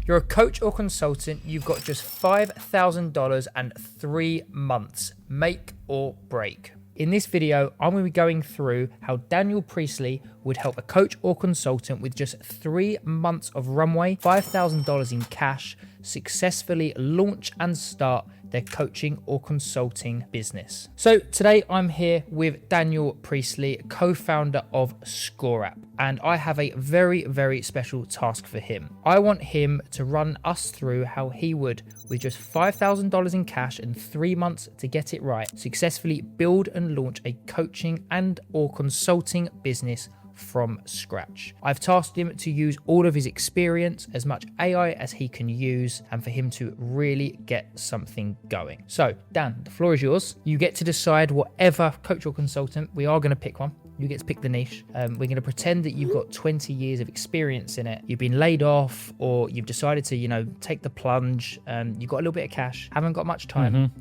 You're a coach or consultant, you've got just $5,000 and 3 months, make or break. In this video, I'm going to be going through how Daniel Priestley would help a coach or consultant with just 3 months of runway, $5,000 in cash, successfully launch and start their coaching or consulting business. So today I'm here with Daniel Priestley, co-founder of ScoreApp, and I have a very, very special task for him. I want him to run us through how he would, with just $5,000 in cash and 3 months to get it right, successfully build and launch a coaching and or consulting business from scratch. I've tasked him to use all of his experience, as much AI as he can use, and for him to really get something going. So Dan, the floor is yours. You get to decide whatever coach or consultant. We are going to pick one. You get to pick the niche. We're going to pretend that you've got 20 years of experience in it. You've been laid off, or you've decided to, take the plunge. You've got a little bit of cash, haven't got much time.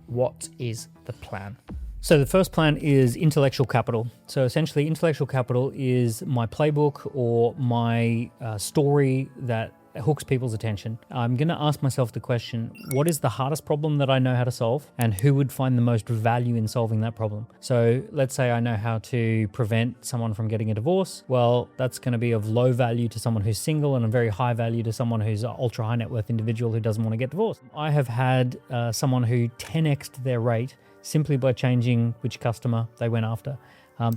What is the plan? So the first plan is intellectual capital. So essentially intellectual capital is my playbook or my story that hooks people's attention. I'm going to ask myself the question, what is the hardest problem that I know how to solve, and who would find the most value in solving that problem? So let's say I know how to prevent someone from getting a divorce. Well, that's going to be of low value to someone who's single and a very high value to someone who's an ultra high net worth individual who doesn't want to get divorced. I have had someone who 10x'd their rate simply by changing which customer they went after.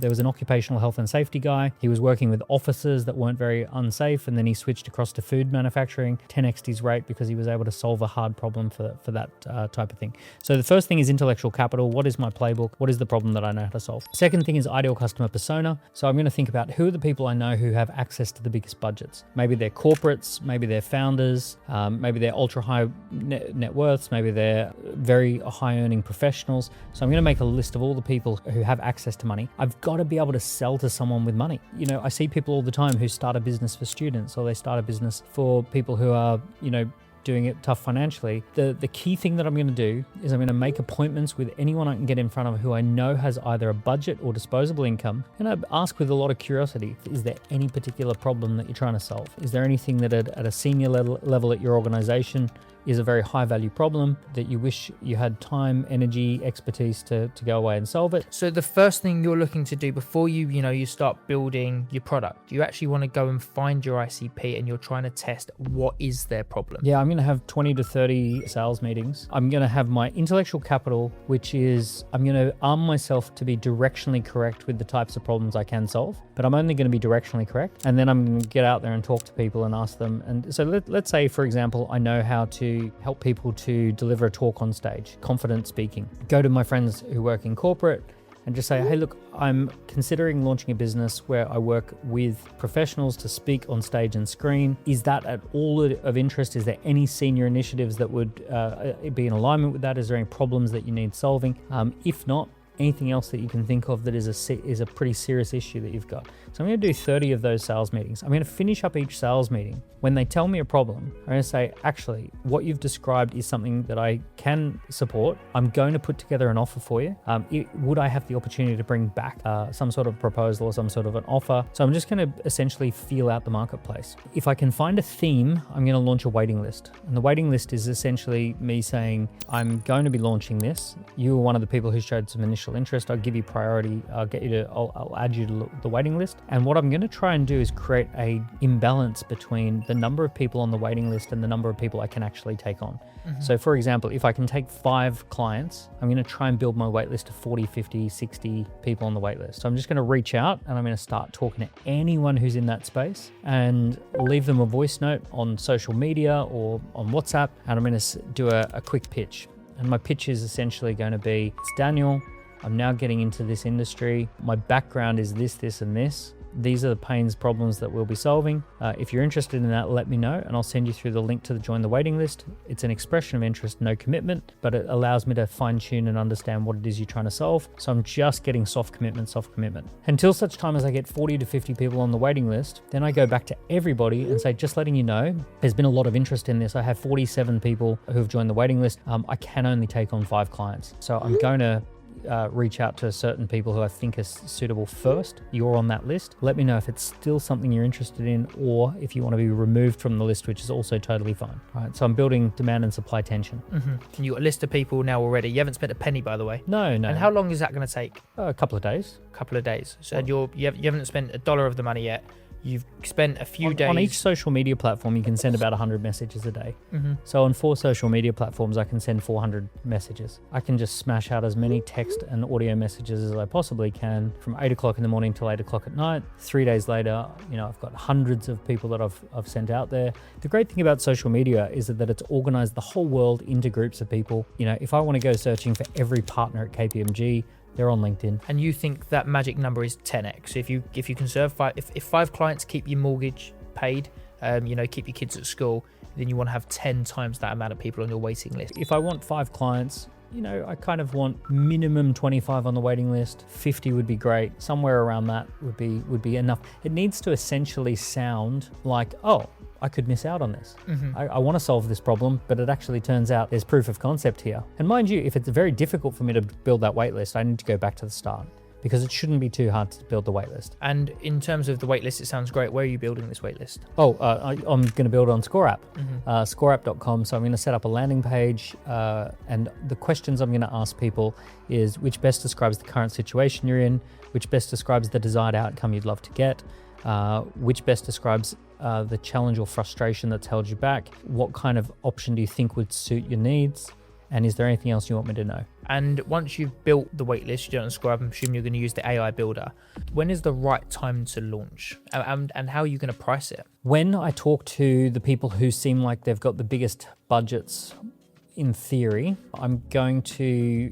There was an occupational health and safety guy. He was working with offices that weren't very unsafe, and then he switched across to food manufacturing, 10x'd his rate because he was able to solve a hard problem for that type of thing. So the first thing is intellectual capital. What is my playbook? What is the problem that I know how to solve? Second thing is ideal customer persona. So I'm going to think about who are the people I know who have access to the biggest budgets. Maybe they're corporates, maybe they're founders, maybe they're ultra high net worths, maybe they're very high earning professionals. So I'm going to make a list of all the people who have access to money. I've got to be able to sell to someone with money. I see people all the time who start a business for students, or they start a business for people who are, doing it tough financially. The key thing that I'm going to do is I'm going to make appointments with anyone I can get in front of who I know has either a budget or disposable income. And I ask with a lot of curiosity, is there any particular problem that you're trying to solve? Is there anything that at a senior level at your organization is a very high value problem that you wish you had time, energy, expertise to go away and solve it? So the first thing you're looking to do before you start building your product, you actually want to go and find your ICP, and you're trying to test what is their problem. Yeah, I'm going to have 20 to 30 sales meetings. I'm going to have my intellectual capital, which is I'm going to arm myself to be directionally correct with the types of problems I can solve, but I'm only going to be directionally correct. And then I'm going to get out there and talk to people and ask them. And so let's say, for example, I know how to help people to deliver a talk on stage, confident speaking. Go to my friends who work in corporate and just say, hey, look, I'm considering launching a business where I work with professionals to speak on stage and screen. Is that at all of interest? Is there any senior initiatives that would be in alignment with that? Is there any problems that you need solving? If not, anything else that you can think of that is a pretty serious issue that you've got. So I'm going to do 30 of those sales meetings. I'm going to finish up each sales meeting. When they tell me a problem, I'm going to say, actually, what you've described is something that I can support. I'm going to put together an offer for you. Would I have the opportunity to bring back some sort of proposal or some sort of an offer? So I'm just going to essentially feel out the marketplace. If I can find a theme, I'm going to launch a waiting list. And the waiting list is essentially me saying, I'm going to be launching this. You were one of the people who showed some initial interest. I'll give you priority. I'll add you to the waiting list. And what I'm going to try and do is create a imbalance between the number of people on the waiting list and the number of people I can actually take on. So for example, if I can take 5 clients, I'm going to try and build my wait list to 40, 50, 60 people on the wait list. So I'm just going to reach out and I'm going to start talking to anyone who's in that space and leave them a voice note on social media or on WhatsApp. And I'm going to do a quick pitch. And my pitch is essentially going to be, it's Daniel. I'm now getting into this industry. My background is this, this, and this. These are the pains, problems that we'll be solving. If you're interested in that, let me know, and I'll send you through the link to join the waiting list. It's an expression of interest, no commitment, but it allows me to fine tune and understand what it is you're trying to solve. So I'm just getting soft commitment. Until such time as I get 40 to 50 people on the waiting list, then I go back to everybody and say, just letting you know, there's been a lot of interest in this. I have 47 people who have joined the waiting list. I can only take on 5 clients. So I'm going to reach out to certain people who I think are suitable first. You're on that list. Let me know if it's still something you're interested in, or if you want to be removed from the list, which is also totally fine. All right, so I'm building demand and supply tension. And you got a list of people now already. You haven't spent a penny, by the way. No. And how long is that going to take? A couple of days. So you haven't spent $1 of the money yet. You've spent a few days. On each social media platform, you can send about 100 messages a day. So on 4 social media platforms, I can send 400 messages. I can just smash out as many text and audio messages as I possibly can from 8 o'clock in the morning till 8 o'clock at night. 3 days later, I've got hundreds of people that I've sent out there. The great thing about social media is that it's organized the whole world into groups of people. If I want to go searching for every partner at KPMG, they're on LinkedIn. And you think that magic number is 10x. So if you conserve if 5 clients keep your mortgage paid, keep your kids at school, then you want to have 10 times that amount of people on your waiting list. If I want 5 clients, I kind of want minimum 25 on the waiting list. 50 would be great. Somewhere around that would be enough. It needs to essentially sound like, oh, I could miss out on this. I want to solve this problem, but it actually turns out there's proof of concept here. And mind you, if it's very difficult for me to build that waitlist, I need to go back to the start, because it shouldn't be too hard to build the waitlist. And in terms of the waitlist, it sounds great. Where are you building this waitlist? I'm going to build it on ScoreApp, scoreapp.com. So I'm going to set up a landing page, and the questions I'm going to ask people is which best describes the current situation you're in, which best describes the desired outcome you'd love to get, which best describes the challenge or frustration that's held you back, what kind of option do you think would suit your needs, and is there anything else you want me to know? And once you've built the waitlist, you don't subscribe, I'm assuming you're going to use the AI builder. When is the right time to launch? And how are you going to price it? When I talk to the people who seem like they've got the biggest budgets, in theory, I'm going to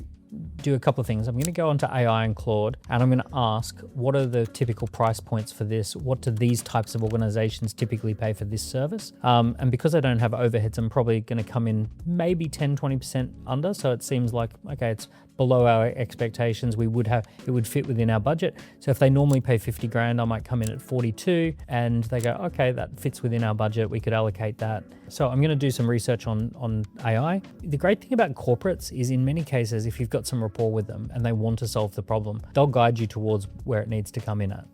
do a couple of things. I'm going to go onto AI and Claude, and I'm going to ask, what are the typical price points for this? What do these types of organizations typically pay for this service? And because I don't have overheads, I'm probably going to come in maybe 10, 20% under. So it seems like, okay, it's below our expectations. It would fit within our budget. So if they normally pay 50 grand, I might come in at 42, and they go, okay, that fits within our budget. We could allocate that. So I'm going to do some research on AI. The great thing about corporates is, in many cases, if you've got some rapport with them and they want to solve the problem, they'll guide you towards where it needs to come in at.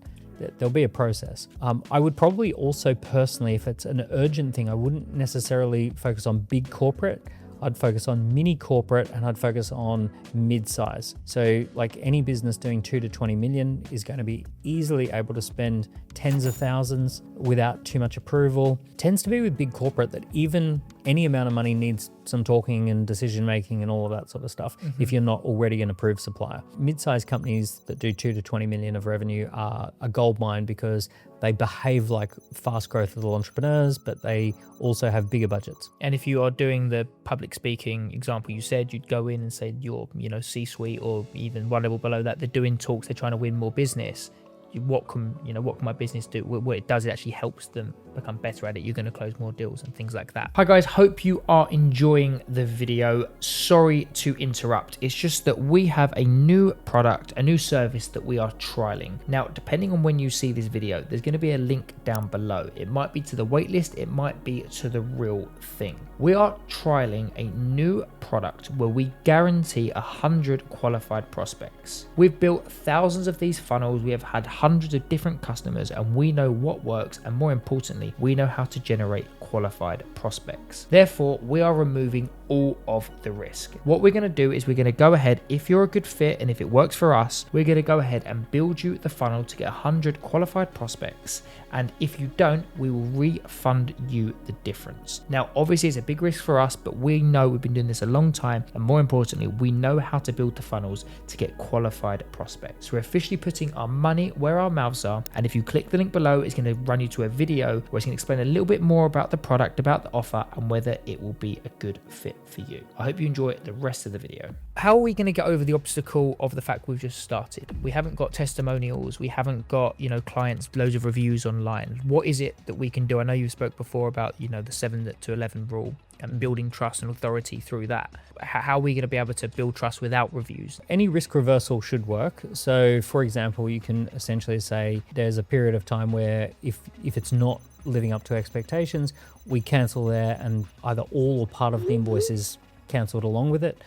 There'll be a process. I would probably also personally, if it's an urgent thing, I wouldn't necessarily focus on big corporate. I'd focus on mini corporate, and I'd focus on mid-size. So like any business doing 2 to 20 million is going to be easily able to spend tens of thousands without too much approval. Tends to be with big corporate that even any amount of money needs some talking and decision making and all of that sort of stuff if you're not already an approved supplier. Mid-sized companies that do 2 to 20 million of revenue are a gold mine, because they behave like fast growth little entrepreneurs, but they also have bigger budgets. And if you are doing the public speaking example you said, you'd go in and say you're, C-suite, or even one level below that, they're doing talks, they're trying to win more business. What can my business do? What it does, it actually helps them become better at it. You're going to close more deals and things like that. Hi guys, hope you are enjoying the video. Sorry to interrupt. It's just that we have a new product, a new service that we are trialing. Now, depending on when you see this video, there's going to be a link down below. It might be to the waitlist, it might be to the real thing. We are trialing a new product where we guarantee 100 qualified prospects. We've built thousands of these funnels. We have had hundreds of different customers, and we know what works, and more importantly, we know how to generate qualified prospects. Therefore, we are removing all of the risk. What we're going to do is we're going to go ahead, if you're a good fit and if it works for us, we're going to go ahead and build you the funnel to get 100 qualified prospects, and if you don't, we will refund you the difference. Now, obviously it's a big risk for us, but we know we've been doing this a long time, and more importantly, we know how to build the funnels to get qualified prospects. We're officially putting our money where our mouths are, and if you click the link below, it's going to run you to a video where it's going to explain a little bit more about the product, about the offer, and whether it will be a good fit for you. I hope you enjoy the rest of the video. How are we going to get over the obstacle of the fact we've just started? We haven't got testimonials, we haven't got, clients, loads of reviews online. What is it that we can do? I know you spoke before about, the 7 to 11 rule and building trust and authority through that. How are we going to be able to build trust without reviews? Any risk reversal should work. So for example, you can essentially say there's a period of time where if it's not living up to expectations, we cancel there, and either all or part of the invoice is cancelled along with it.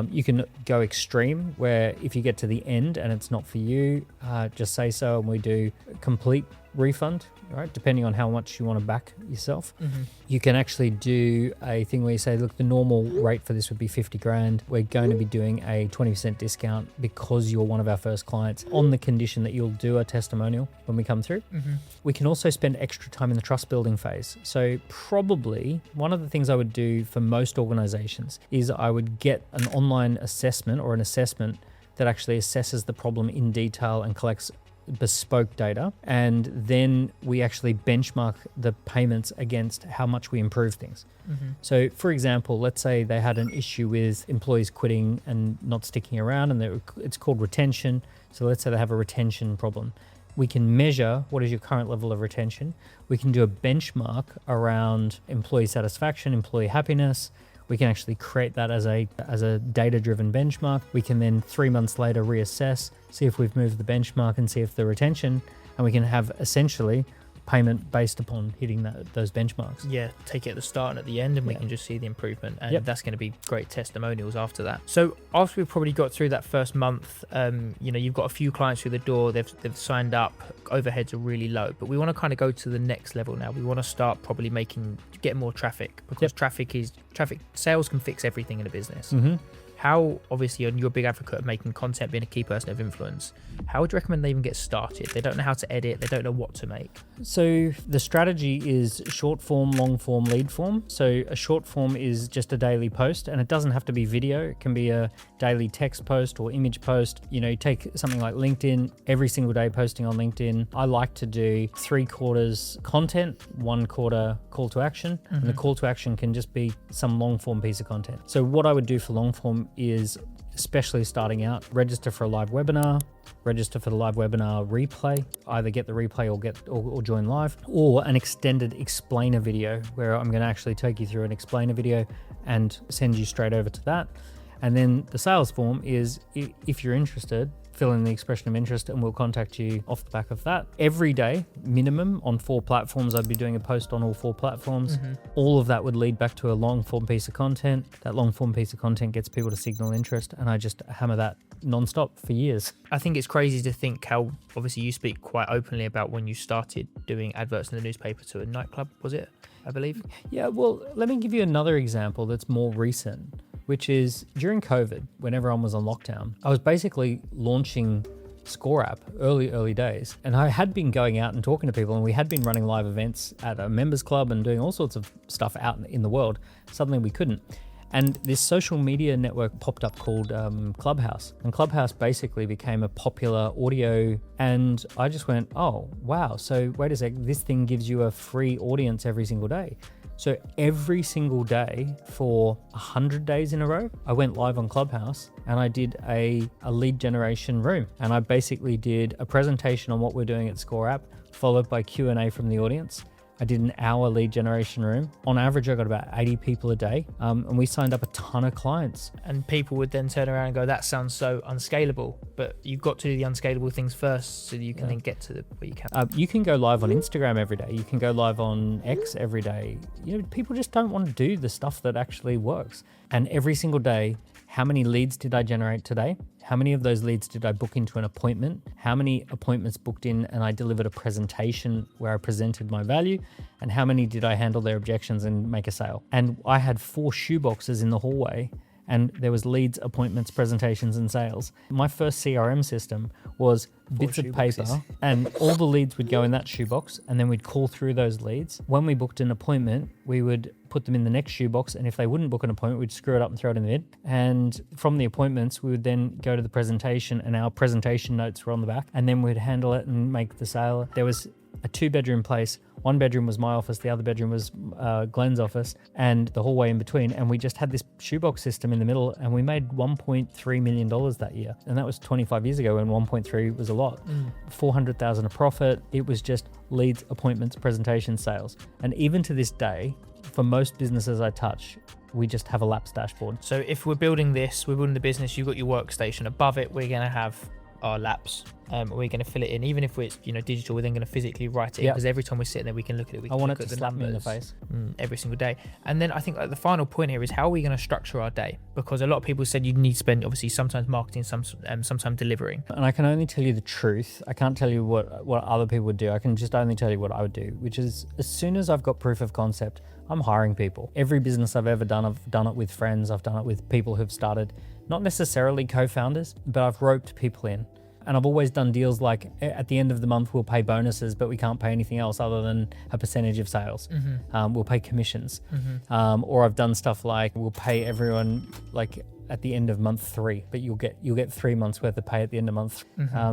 You can go extreme, where if you get to the end and it's not for you, just say so and we do a complete refund, right? Depending on how much you want to back yourself. You can actually do a thing where you say, look, the normal rate for this would be 50 grand. We're going to be doing a 20% discount because you're one of our first clients, on the condition that you'll do a testimonial when we come through. We can also spend extra time in the trust building phase. So probably one of the things I would do for most organizations is I would get an online assessment or an assessment that actually assesses the problem in detail and collects bespoke data, and then we actually benchmark the payments against how much we improve things. So for example, let's say they had an issue with employees quitting and not sticking around, and it's called retention. So let's say they have a retention problem. We can measure what is your current level of retention. We can do a benchmark around employee satisfaction, employee happiness. We can actually create that as a data-driven benchmark. We can then 3 months later reassess, see if we've moved the benchmark and see if the retention, and we can have essentially payment based upon hitting those benchmarks. Yeah, take it at the start and at the end, and we can just see the improvement, and that's going to be great testimonials after that. So after we've probably got through that first month, you've got a few clients through the door, they've signed up, overheads are really low, but we want to kind of go to the next level now. We want to start probably getting more traffic, because traffic sales can fix everything in a business. How, obviously, you're a big advocate of making content, being a key person of influence. How would you recommend they even get started? They don't know how to edit. They don't know what to make. So the strategy is short form, long form, lead form. So a short form is just a daily post, and it doesn't have to be video. It can be a daily text post or image post. You take something like LinkedIn, every single day posting on LinkedIn. I like to do 3/4 content, 1/4 call to action. And the call to action can just be some long form piece of content. So what I would do for long form is, especially starting out, register for a live webinar, register for the live webinar replay, either get the replay or join live, or an extended explainer video where I'm going to actually take you through an explainer video and send you straight over to that. And then the sales form is, if you're interested, fill in the expression of interest and we'll contact you off the back of that. Every day, minimum, on 4 platforms. I'd be doing a post on all 4 platforms. All of that would lead back to a long form piece of content. That long form piece of content gets people to signal interest, and I just hammer that non-stop for years. I think it's crazy to think how, obviously, you speak quite openly about when you started doing adverts in the newspaper to a nightclub, was it, I believe? Yeah, well, let me give you another example that's more recent, which is during COVID, when everyone was on lockdown, I was basically launching Score app early days. And I had been going out and talking to people, and we had been running live events at a members club and doing all sorts of stuff out in the world. Suddenly we couldn't. And this social media network popped up called Clubhouse. And Clubhouse basically became a popular audio. And I just went, oh, wow. So wait a sec, this thing gives you a free audience every single day. So every single day for 100 days in a row, I went live on Clubhouse and I did a lead generation room. And I basically did a presentation on what we're doing at Score App, followed by Q&A from the audience. I did an hour lead generation room. On average, I got about 80 people a day, and we signed up a ton of clients. And people would then turn around and go, that sounds so unscalable, but you've got to do the unscalable things first so that you can then get to where you can. You can go live on Instagram every day. You can go live on X every day. People just don't want to do the stuff that actually works. And every single day, how many leads did I generate today? How many of those leads did I book into an appointment? How many appointments booked in and I delivered a presentation where I presented my value? And how many did I handle their objections and make a sale? And I had 4 shoeboxes in the hallway, and there was leads, appointments, presentations, and sales. My first CRM system was bits of paper, and all the leads would go in that shoebox, and then we'd call through those leads. When we booked an appointment, we would put them in the next shoebox, and if they wouldn't book an appointment, we'd screw it up and throw it in the bin. And from the appointments, we would then go to the presentation, and our presentation notes were on the back, and then we'd handle it and make the sale. There was a 2-bedroom place. 1 bedroom was my office, the other bedroom was Glenn's office, and the hallway in between. And we just had this shoebox system in the middle, and we made $1.3 million that year. And that was 25 years ago when 1.3 was a lot. 400,000 a profit. It was just leads, appointments, presentations, sales. And even to this day, for most businesses I touch, we just have a Laps dashboard. So if we're building the business, you've got your workstation. Above it, we're going to have our laps. We're going to fill it in, even if it's digital. We're then going to physically write it in, Yep. because every time we're sitting there, we can look at it. We I can want look it at to the slap me in the numbers, face. every single day. And then I think the final point here is, how are we going to structure our day? Because a lot of people said you need to spend, obviously, sometimes marketing, sometimes delivering. And I can only tell you the truth. I can't tell you what other people would do. I can just only tell you what I would do, which is, as soon as I've got proof of concept, I'm hiring people. Every business I've ever done, I've done it with friends. I've done it with people who've started, not necessarily co-founders, but I've roped people in. And I've always done deals like, at the end of the month, we'll pay bonuses, but we can't pay anything else other than a percentage of sales. We'll pay commissions. Or I've done stuff like, we'll pay everyone like at the end of month 3, but you'll get 3 months worth of pay at the end of month.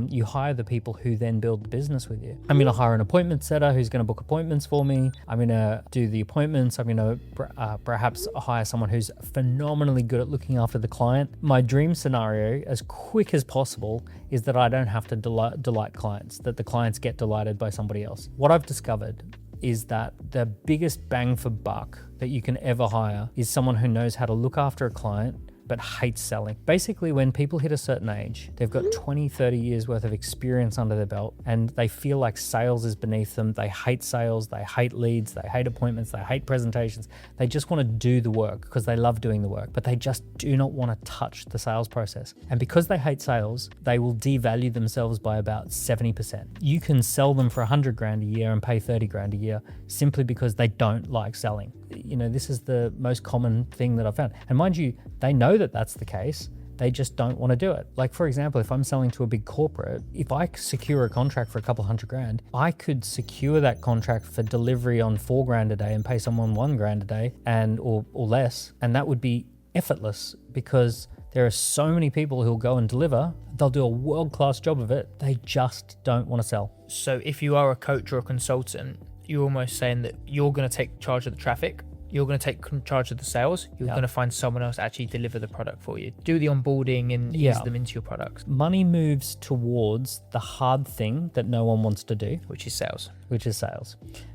You hire the people who then build the business with you. I'm going to hire an appointment setter who's going to book appointments for me. I'm going to do the appointments. I'm going to perhaps hire someone who's phenomenally good at looking after the client. My dream scenario, as quick as possible, is that I don't have to delight clients, that the clients get delighted by somebody else. What I've discovered is that the biggest bang for buck that you can ever hire is someone who knows how to look after a client but hates selling. Basically, when people hit a certain age, they've got 20, 30 years worth of experience under their belt, and they feel like sales is beneath them. They hate sales, they hate leads, they hate appointments, they hate presentations. They just want to do the work because they love doing the work, but they just do not want to touch the sales process. And because they hate sales, they will devalue themselves by about 70%. You can sell them for 100 grand a year and pay 30 grand a year simply because they don't like selling. This is the most common thing that I've found. And mind you, they know that that's the case. They just don't want to do it. Like, for example, if I'm selling to a big corporate, if I secure a contract for a couple $100 grand, I could secure that contract for delivery on $4 grand a day and pay someone $1 grand a day or less. And that would be effortless, because there are so many people who'll go and deliver. They'll do a world-class job of it. They just don't want to sell. So if you are a coach or a consultant, you're almost saying that you're going to take charge of the traffic. You're going to take charge of the sales. You're going to find someone else to actually deliver the product for you. Do the onboarding and ease them into your products. Money moves towards the hard thing that no one wants to do, which is sales.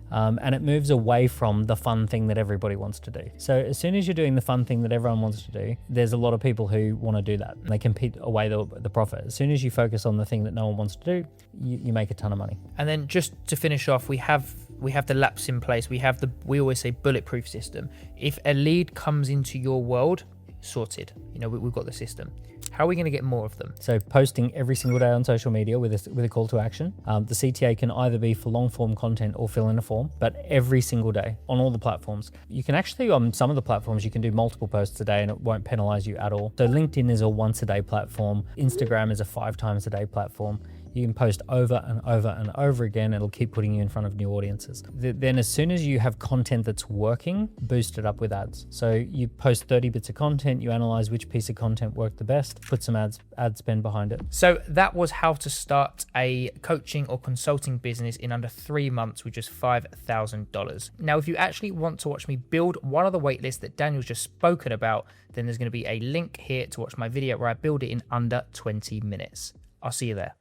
And it moves away from the fun thing that everybody wants to do. So as soon as you're doing the fun thing that everyone wants to do, there's a lot of people who want to do that. And they compete away the profit. As soon as you focus on the thing that no one wants to do, you make a ton of money. And then just to finish off, we have the laps in place. We always say bulletproof system. If a lead comes into your world, sorted. We've got the system. How are we going to get more of them? So posting every single day on social media with a call to action. The CTA can either be for long form content or fill in a form, but every single day on all the platforms. You can actually, on some of the platforms, you can do multiple posts a day and it won't penalize you at all. So LinkedIn is a once a day platform. Instagram is a 5 times a day platform. You can post over and over and over again. It'll keep putting you in front of new audiences. Then as soon as you have content that's working, boost it up with ads. So you post 30 bits of content, you analyze which piece of content worked the best, put some ad spend behind it. So that was how to start a coaching or consulting business in under 3 months with just $5,000. Now, if you actually want to watch me build one of the waitlists that Daniel's just spoken about, then there's going to be a link here to watch my video where I build it in under 20 minutes. I'll see you there.